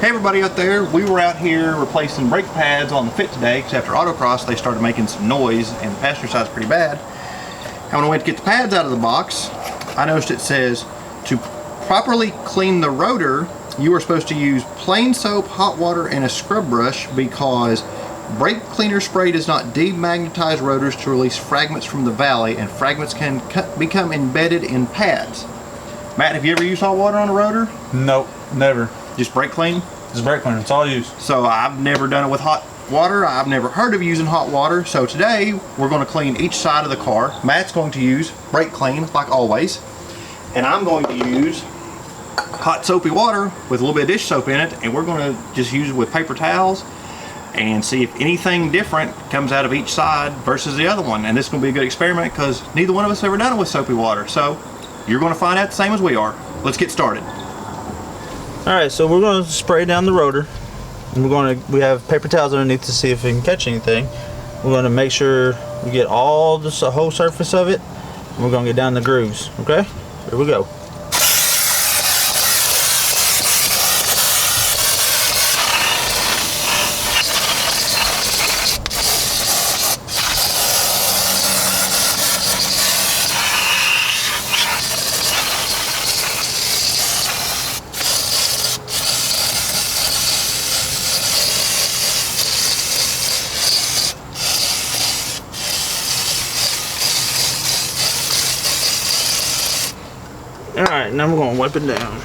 Hey everybody out there, we were out here replacing brake pads on the Fit today because after autocross they started making some noise and the passenger side's pretty bad. And when I went to get the pads out of the box, I noticed it says to properly clean the rotor you are supposed to use plain soap, hot water, and a scrub brush because brake cleaner spray does not demagnetize rotors to release fragments from the valley, and fragments can become embedded in pads. Matt, have you ever used hot water on a rotor? Nope, never. Just brake clean? Just brake cleaner, it's all I use. So I've never done it with hot water. I've never heard of using hot water. So today we're going to clean each side of the car. Matt's going to use brake clean like always. And I'm going to use hot soapy water with a little bit of dish soap in it. And we're going to just use it with paper towels and see if anything different comes out of each side versus the other one. And this is going to be a good experiment because neither one of us ever done it with soapy water. So you're going to find out the same as we are. Let's get started. Alright, so we're going to spray down the rotor. And we have paper towels underneath to see if we can catch anything. We're going to make sure we get all the whole surface of it. And we're going to get down the grooves. Okay? Here we go. Alright, now we're going to wipe it down.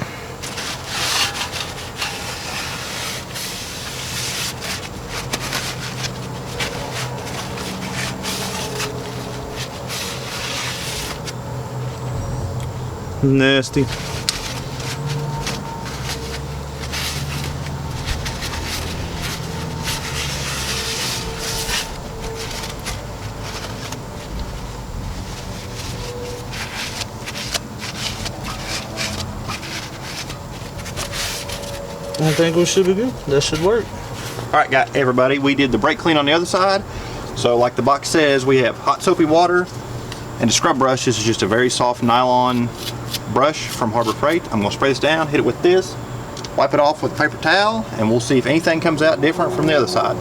Nasty. I think we should be good. That should work. Alright, got everybody. We did the brake clean on the other side. So like the box says, we have hot soapy water and a scrub brush. This is just a very soft nylon brush from Harbor Freight. I'm going to spray this down, hit it with this, wipe it off with a paper towel, and we'll see if anything comes out different from the other side.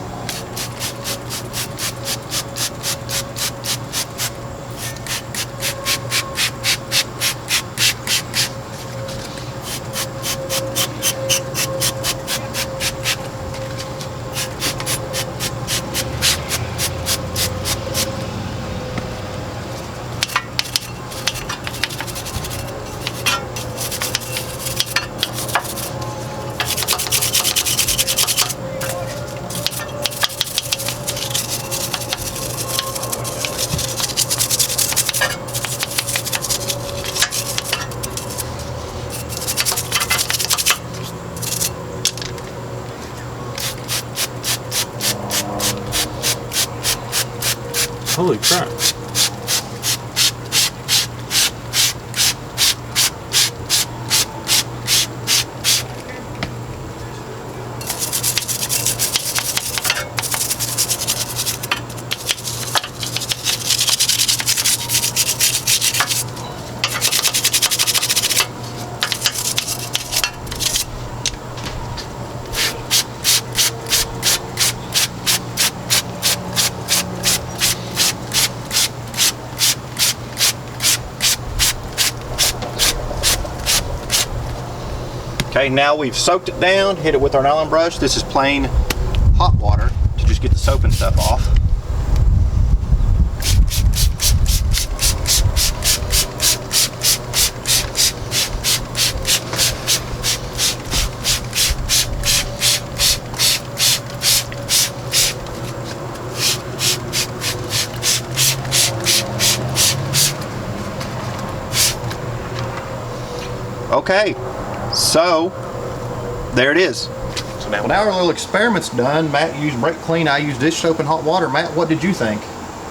Holy crap. Okay, now we've soaked it down, hit it with our nylon brush. This is plain hot water to just get the soap and stuff off. Okay, so there it is. So now our little experiment's done. Matt used brake clean, I used dish soap and hot water. Matt, what did you think?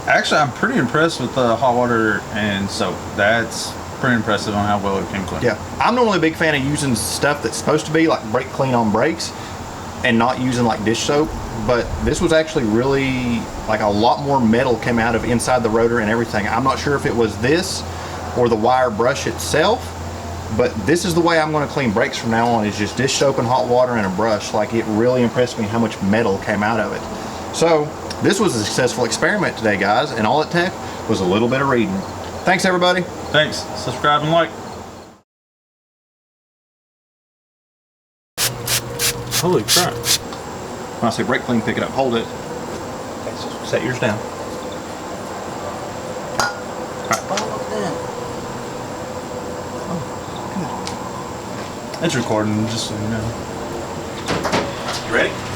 Actually, I'm pretty impressed with the hot water and soap. That's pretty impressive on how well it came clean. Yeah, I'm normally a big fan of using stuff that's supposed to be like brake clean on brakes and not using like dish soap, but this was actually really like a lot more metal came out of inside the rotor and everything. I'm not sure if it was this or the wire brush itself, But this is the way I'm going to clean brakes from now on, is just dish soap and hot water and a brush. Like, it really impressed me how much metal came out of it. So this was a successful experiment today, guys, and all it took was a little bit of reading. Thanks, everybody. Thanks. Subscribe and like. Holy crap. When I say brake clean, pick it up, hold it. Okay, so set yours down. It's recording, just so you know. You ready?